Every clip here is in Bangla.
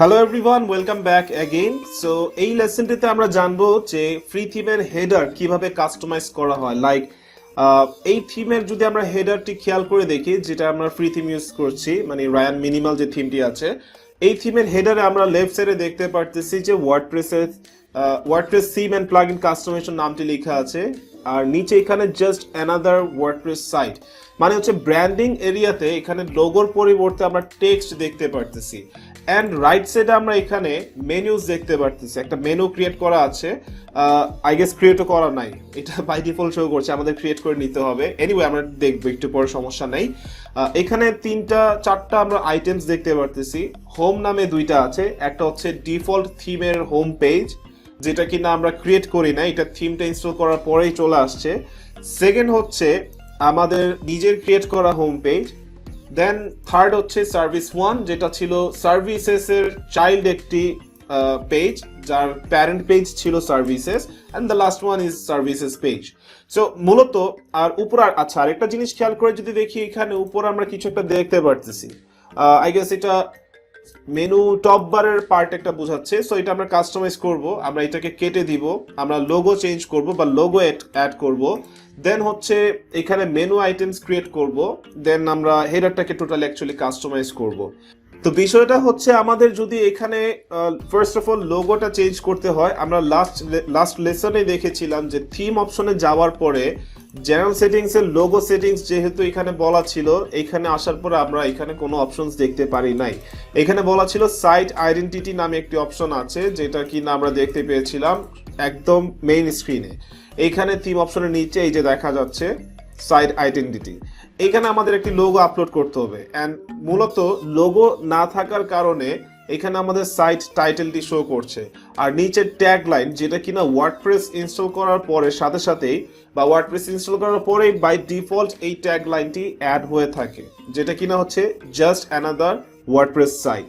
Hello everyone, welcome back again. So এই লেসনটিতে আমরা জানবো যে ফ্রি থিমের হেডার কিভাবে কাস্টমাইজ করা হয়। লাইক এই থিমের যদি আমরা হেডারটি খেয়াল করে দেখি, যেটা আমরা ফ্রি থিম ইউজ করছি, মানে রায়ান মিনিমাল যে থিমটি আছে, এই থিমের হেডারে আমরা লেফট সাইডে দেখতে পারতেছি যে WordPress theme and plugin customization নামটি লেখা আছে, আর নিচে এখানে জাস্ট অ্যানাদার ওয়ার্ডপ্রেস সাইট, মানে হচ্ছে ব্র্যান্ডিং এরিয়াতে এখানে লোগোর পরিবর্তে আমরা টেক্সট দেখতে পারতেছি। অ্যান্ড রাইট সাইডে আমরা এখানে মেনুজ দেখতে পারতেছি, একটা মেনু ক্রিয়েট করা আছে। আই গেস ক্রিয়েটও করা নাই, এটা বাই ডিফল্ট শো করছে, আমাদের ক্রিয়েট করে নিতে হবে। এনিওয়ে আমরা দেখবো একটু পরে, সমস্যা নেই। এখানে চারটা আমরা আইটেমস দেখতে পারতেছি। হোম নামে দুইটা আছে, একটা হচ্ছে ডিফল্ট থিমের হোম পেজ, যেটা কিনা আমরা ক্রিয়েট করি না, এটা থিমটা ইনস্টল করার পরেই চলে আসছে। সেকেন্ড হচ্ছে আমাদের নিজের ক্রিয়েট করা হোম পেজ। দেন থার্ড হচ্ছে সার্ভিস ওয়ান, যেটা ছিল সার্ভিসেস এর চাইল্ড একটি পেজ, যার প্যারেন্ট পেজ ছিল services, and the last one is services page. So মূলত আর উপর আচ্ছা, আরেকটা জিনিস খেয়াল করে যদি দেখি, এখানে উপর আমরা কিছু একটা দেখতে পারতেছি। আই গেস এটা মেনু টপ বারের পার্ট একটা বোঝাচ্ছে। সো এটা আমরা কাস্টমাইজ করব, আমরা এটাকে কেটে দিব, আমরা লোগো চেঞ্জ করব বা লোগো অ্যাড করব। দেন হচ্ছে এখানে মেনু আইটেমস ক্রিয়েট করব, দেন আমরা হেডারটাকে টোটালি অ্যাকচুয়ালি কাস্টমাইজ করব। তো বিষয়টা হচ্ছে আমাদের যদি এখানে ফার্স্ট অফ অল লোগোটা চেঞ্জ করতে হয়, আমরা লাস্ট লেসনে দেখেছিলাম যে থিম অপশনে যাওয়ার পরে জেনারেল সেটিংস এর লোগো সেটিংস যেহেতু এখানে বলা ছিল, এখানে আসার পরে আমরা এখানে কোনো অপশনস দেখতে পারি নাই। এখানে বলা ছিল সাইট আইডেন্টিটি নামে একটি অপশন আছে, যেটা কিনা আমরা দেখতে পেয়েছিলাম একদম মেইন স্ক্রিনে। এইখানে থিম অপশনের নিচে এই যে দেখা যাচ্ছে সাইট আইডেন্টিটি, এখানে আমাদের একটি লোগো আপলোড করতে হবে। অ্যান্ড মূলত লোগো না থাকার কারণে এখানে আমাদের সাইট টাইটেলটি শো করছে, আর নিচের ট্যাগ লাইন, যেটা কিনা ওয়ার্ডপ্রেস ইনস্টল করার পরে সাথে সাথেই বা ওয়ার্ডপ্রেস ইনস্টল করার পরেই বাই ডিফল্ট এই ট্যাগ লাইনটি অ্যাড হয়ে থাকে, যেটা কিনা হচ্ছে জাস্ট অ্যানাদার ওয়ার্ডপ্রেস সাইট।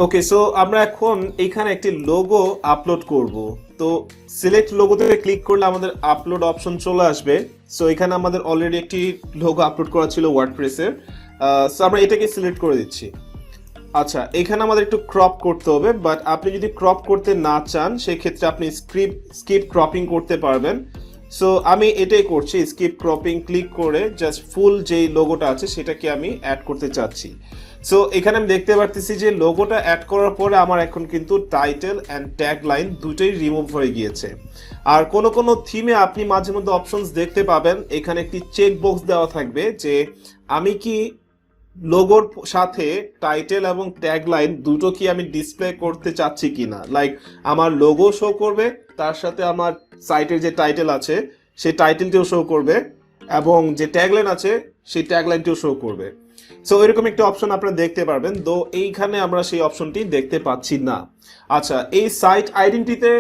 ওকে, সো আমরা এখন এখানে একটি লোগো আপলোড করব। তো সিলেক্ট লোগোতে ক্লিক করলে আমাদের আপলোড অপশন চলে আসবে। সো এখানে আমাদের অলরেডি একটি লোগো আপলোড করা ছিল ওয়ার্ডপ্রেসের, সো আমরা এটাকে সিলেক্ট করে দিচ্ছি। আচ্ছা, এখানে আমাদের একটু ক্রপ করতে হবে, বাট আপনি যদি ক্রপ করতে না চান সেক্ষেত্রে আপনি স্কিপ ক্রপিং করতে পারবেন। সো আমি এটাই করছি, স্কিপ ক্রপিং ক্লিক করে জাস্ট ফুল যেই লোগোটা আছে সেটাকে আমি অ্যাড করতে চাচ্ছি। সো এখানে আমি দেখতে পারতেছি যে লোগোটা অ্যাড করার পরে আমার এখন কিন্তু টাইটেল অ্যান্ড ট্যাগ লাইন দুটোই রিমুভ হয়ে গিয়েছে। আর কোনো থিমে আপনি মাঝে মধ্যে অপশনস দেখতে পাবেন, এখানে একটি চেক বক্স দেওয়া থাকবে যে আমি কি লোগোর সাথে টাইটেল এবং ট্যাগ লাইন দুটো কি আমি ডিসপ্লে করতে চাচ্ছি কিনা। লাইক আমার লোগো শো করবে, তার সাথে আমার সাইটের যে টাইটেল আছে সেই টাইটেলটিও শো করবে, এবং যে ট্যাগলাইন আছে সেই ট্যাগলাইনটিও শো করবে। সো এরকম একটা অপশন আপনারা দেখতে পারবেন, তো এইখানে আমরা সেই অপশনটি দেখতে পাচ্ছি না। আচ্ছা, এই সাইট আইডেন্টিটিতে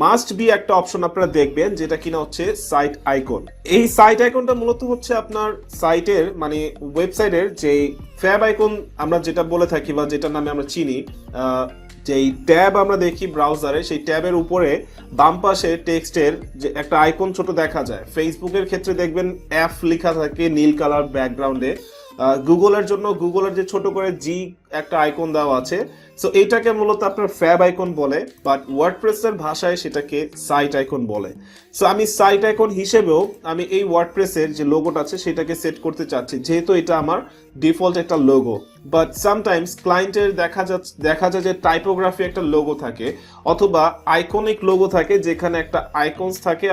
মাস্ট বি একটা অপশন আপনারা দেখবেন, যেটা কিনা হচ্ছে সাইট আইকন। এই সাইট আইকনটা মূলত হচ্ছে আপনার সাইটের মানে ওয়েবসাইটের যে ফ্যাব আইকন আমরা যেটা বলে থাকি বা যেটার নামে আমরা চিনি, যেই ট্যাব আমরা দেখি ব্রাউজারে, সেই ট্যাবের উপরে বাম পাশে টেক্সটের যে একটা আইকন ছোট দেখা যায়। ফেসবুকের ক্ষেত্রে দেখবেন এফ লেখা থাকে নীল কালার ব্যাকগ্রাউন্ডে, গুগলের জন্য গুগলের যে ছোট করে জি একটা আইকন দেওয়া আছে। সো এইটাকে মূলত আপনার ফ্যাব আইকন বলে, বাট ওয়ার্ডপ্রেসের ভাষায় সেটাকে সাইট আইকন বলে। সো আমি সাইট আইকন হিসেবেও আমি এই ওয়ার্ডপ্রেসের যে লোগোটা আছে সেটাকে সেট করতে চাচ্ছি, যেহেতু এটা আমার ডিফল্ট একটা লোগো। বাট সামটাইমস ক্লায়েন্টের দেখা যায় যে টাইপোগ্রাফি একটা লোগো থাকে, অথবা আইকনিক লোগো থাকে, যেখানে একটা আইকনস থাকে,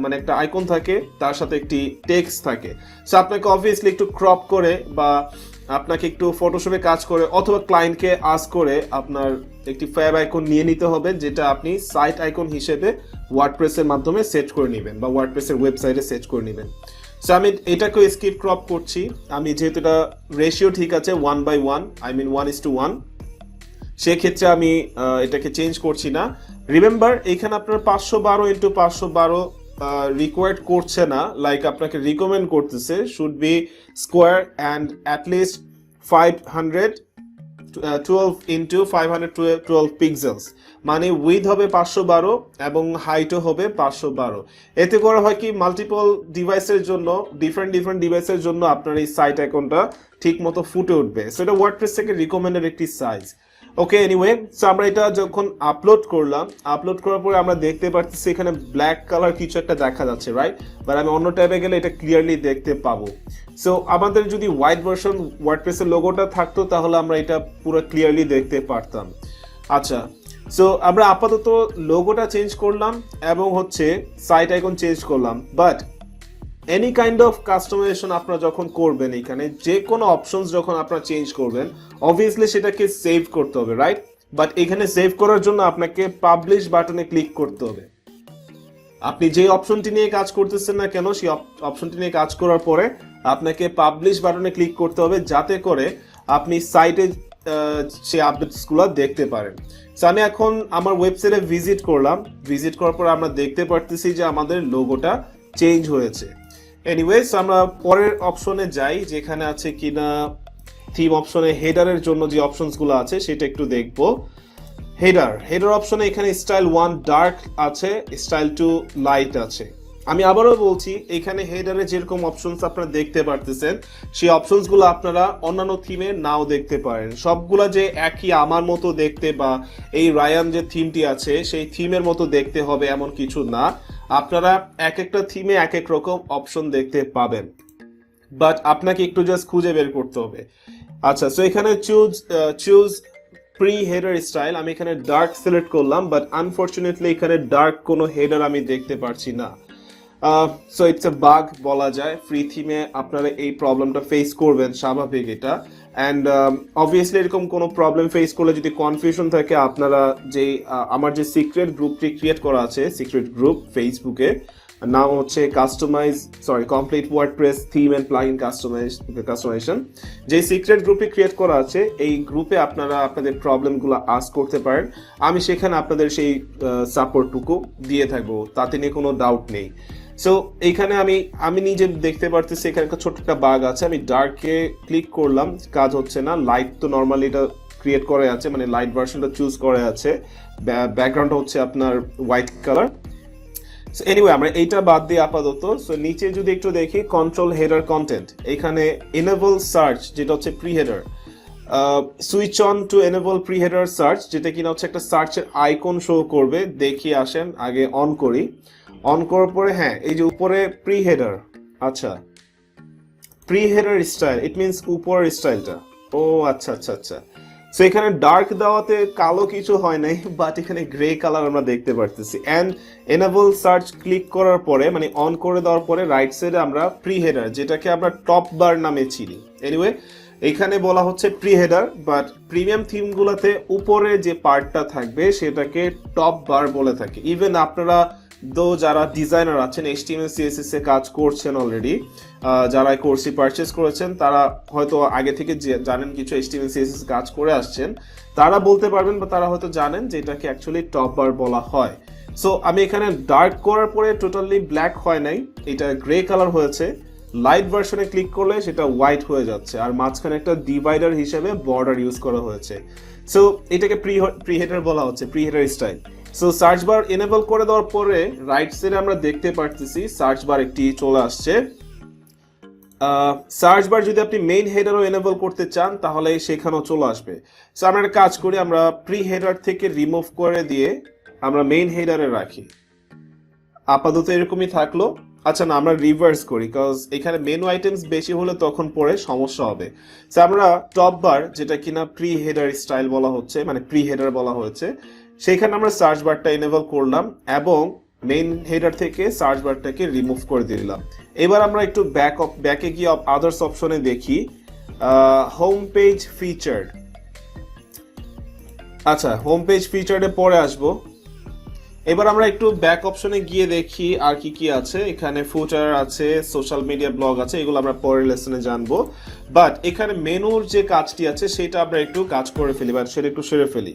মানে একটা আইকন থাকে, তার সাথে একটি টেক্সট থাকে। সো আপনাকে অবভিয়াসলি একটু ক্রপ করে বা আপনাকে একটু ফটোশপে কাজ করে অথবা ক্লায়েন্টকে আস্ক করে আপনার একটি ফ্যাব আইকন নিয়ে নিতে হবে, যেটা আপনি সাইট আইকন হিসেবে ওয়ার্ডপ্রেসের মাধ্যমে সেট করে নেবেন বা ওয়ার্ডপ্রেসের ওয়েবসাইটে সেট করে নেবেন। সো আমি এটাকে স্কিপ ক্রপ করছি, আমি যেহেতু এটা রেশিও ঠিক আছে 1:1, আই মিন 1:1, সেক্ষেত্রে আমি এটাকে চেঞ্জ করছি না। রিমেম্বার, এখানে আপনার 512x512 রিকোয়ার্ড করছে না, লাইক আপনাকে রিকমেন্ড করতেছে should be square and at least 512x512 pixels, মানে উইথ হবে 512 এবং হাইটও হবে 512। এতে করে হয় কি, মাল্টিপল ডিভাইসের জন্য ডিফারেন্ট ডিভাইসের জন্য আপনার এই সাইট আইকনটা ঠিক মতো ফুটে উঠবে। সো এটা ওয়ার্ডপ্রেস থেকে রিকমেন্ডেড একটি সাইজ। ওকে, এনিওয়ে, সো আমরা এটা যখন আপলোড করলাম, আপলোড করার পরে আমরা দেখতে পাচ্ছি এখানে ব্ল্যাক কালার কিছু একটা দেখা যাচ্ছে, রাইট? বাট আমি অন্য ট্যাবে গেলে এটা ক্লিয়ারলি দেখতে পাবো। সো আমাদের যদি হোয়াইট ভার্সন ওয়ার্ডপ্রেসের লোগোটা থাকতো তাহলে আমরা এটা পুরো ক্লিয়ারলি দেখতে পারতাম। আচ্ছা, সো আমরা আপাতত লোগোটা চেঞ্জ করলাম এবং হচ্ছে সাইট আইকন চেঞ্জ করলাম, but any kind of customization আপনারা যখন করবেন, এখানে যে কোনো অপশনস যখন আপনারা চেঞ্জ করবেন, অবভিয়াসলি সেটাকে সেভ করতে হবে, রাইট? বাট এখানে সেভ করার জন্য আপনাকে পাবলিশ বাটনে ক্লিক করতে হবে। আপনি যে অপশনটি নিয়ে কাজ করতেছেন না কেন, সেই অপশনটি নিয়ে কাজ করার পরে আপনাকে পাবলিশ বাটনে ক্লিক করতে হবে, যাতে করে আপনি সাইটে সেই আপডেটসগুলো দেখতে পারেন। সো আমি এখন আমার ওয়েবসাইটে ভিজিট করলাম, ভিজিট করার পর আমরা দেখতে পারতেছি যে আমাদের লোগোটা চেঞ্জ হয়েছে। এনিওয়েজ, আমরা পরের অপশনে যাই, যেখানে আছে কিনা থিম অপশনে হেডারের জন্য যে অপশনসগুলো আছে সেটা একটু দেখব। হেডার অপশনে এখানে স্টাইল 1 ডার্ক আছে, স্টাইল 2 লাইট আছে। আমি আবারও বলছি, এখানে হেডারে যেরকম অপশনস আপনারা দেখতে পারতেছেন, সেই অপশনসগুলো আপনারা অন্যান্য থিমে নাও দেখতে পারেন। সবগুলা যে একই আমার মতো দেখতে বা এই রায়ান যে থিমটি আছে সেই থিমের মতো দেখতে হবে এমন কিছু না। আপনারা এক একটা থিমে এক এক রকম অপশন দেখতে পাবেন, বাট আপনাকে একটু জাস্ট খুঁজে বের করতে হবে। আচ্ছা, সো এখানে চুজ প্রি হেডার স্টাইল, আমি এখানে ডার্ক সিলেক্ট করলাম, বাট আনফরচুনেটলি এখানে ডার্ক কোনো হেডার আমি দেখতে পারছি না। সো ইটস এ বাগ বলা যায়। ফ্রি থিমে আপনারা এই প্রবলেমটা ফেস করবেন, স্বাভাবিক এটা। অ্যান্ড অবভিয়াসলি এরকম কোনো প্রবলেম ফেস করলে যদি কনফিউশন থাকে, আপনারা যে আমার যে সিক্রেট গ্রুপটি ক্রিয়েট করা আছে, সিক্রেট গ্রুপ ফেসবুকে, নাম হচ্ছে complete WordPress theme and plugin customization, যে সিক্রেট গ্রুপটি ক্রিয়েট করা আছে, এই গ্রুপে আপনারা আপনাদের প্রবলেমগুলো আস্ক করতে পারেন। আমি সেখানে আপনাদের সেই সাপোর্টটুকু দিয়ে থাকবো, তাতে নিয়ে কোনো ডাউট নেই। সো এইখানে আমি নিজে দেখতে পারতেছি এখানে একটা ছোট্ট একটা বাগ আছে। আমি ডার্কে ক্লিক করলাম, কাজ হচ্ছে না। লাইট তো নর্মালি এটা ক্রিয়েট করে আছে, মানে লাইট ভার্সনটা চুজ করে আছে। ব্যাকগ্রাউন্ডটা হচ্ছে আপনার হোয়াইট কালার। সো এনিওয়ে, আমরা এইটা বাদ দিয়ে আপাতত সো নিচে যদি একটু দেখি, কন্ট্রোল হেডার কন্টেন্ট, এখানে এনেবল সার্চ, যেটা হচ্ছে pre header, switch on two enable pre header search, যেটা কিনা হচ্ছে একটা সার্চের আইকন শো করবে। দেখি, আসেন আগে অন করি। অন করার পরে হ্যাঁ, এই যে উপরে প্রি হেডার, আচ্ছা pre header style, it means উপরের স্টাইলটা। ও আচ্ছা আচ্ছা আচ্ছা। সো এখানে ডার্ক দেওয়াতে কালো কিছু হয় নাই, বাট এখানে গ্রে কালার আমরা দেখতে পারতেছি। অ্যান্ড এনেবল সার্চ ক্লিক করার পরে, মানে অন করে দেওয়ার পরে, রাইট সাইডে আমরা প্রি হেডার, যেটাকে আমরা টপ বার নামে চিনি। এনিওয়ে, এখানে বলা হচ্ছে প্রি হেডার, বাট প্রিমিয়াম থিমগুলোতে উপরে যে পার্টটা থাকবে সেটাকে টপ বার বলে থাকে। ইভেন আপনারা যারা ডিজাইনার আছেন, HTML CSS এ কাজ করছেন অলরেডি, যারা কোর্সটি পারচেস করেছেন, তারা হয়তো আগে থেকে জানেন, কিছু HTML CSS কাজ করে আসছেন, তারা বলতে পারবেন বা তারা হয়তো জানেন যে এটাকে অ্যাকচুয়ালি টপ বার বলা হয়। সো আমি এখানে ডার্ক করার পরে টোটালি ব্ল্যাক হয় নাই, এটা গ্রে কালার হয়েছে। লাইট ভার্সনে ক্লিক করলে সেটা হোয়াইট হয়ে যাচ্ছে, আর মাঝখানে একটা ডিভাইডার হিসেবে বর্ডার ইউজ করা হয়েছে। সো এটাকে প্রি হেডার বলা হচ্ছে, pre header style. So search bar enable করে দেওয়ার পরে রাইট সাইডে আমরা দেখতে পারতেছি সার্চ বার একটি চলে আসছে। সার্চ বার যদি আপনি মেইন হেডারও এনেবল করতে চান তাহলে সেখানেও চলে আসবে। সো আমরা একটা কাজ করি, আমরা প্রি হেডার থেকে রিমুভ করে দিয়ে আমরা মেইন হেডারে রাখি। আপাতত এরকমই থাকলো। আচ্ছা না, আমরা রিভার্স করি, কজ এখানে মেনু আইটেমস বেশি হলে তখন পরে সমস্যা হবে। সো আমরা টপ বার, যেটা কিনা প্রি হেডার স্টাইল বলা হচ্ছে, মানে প্রি হেডার বলা হয়েছে, সেখানে আমরা সার্চ বারটা এনেবল করলাম এবং মেইন হেডার থেকে সার্চ বারটাকে রিমুভ করে দিলাম। এবার আমরা একটু ব্যাকে গিয়ে আদার্স অপশনে দেখি, হোম পেজ ফিচার্ড। আচ্ছা, হোম পেজ ফিচার্ডে পরে আসবো। এবার আমরা একটু ব্যাক অপশনে গিয়ে দেখি আর কি কি আছে। এখানে ফুটার আছে, সোশ্যাল মিডিয়া ব্লগ আছে, এগুলো আমরা পরের লেসনে জানবো। বাট এখানে মেনুর যে কাজটি আছে সেটা আমরা একটু কাজ করে ফেলি, বা সেটা একটু সেরে ফেলি।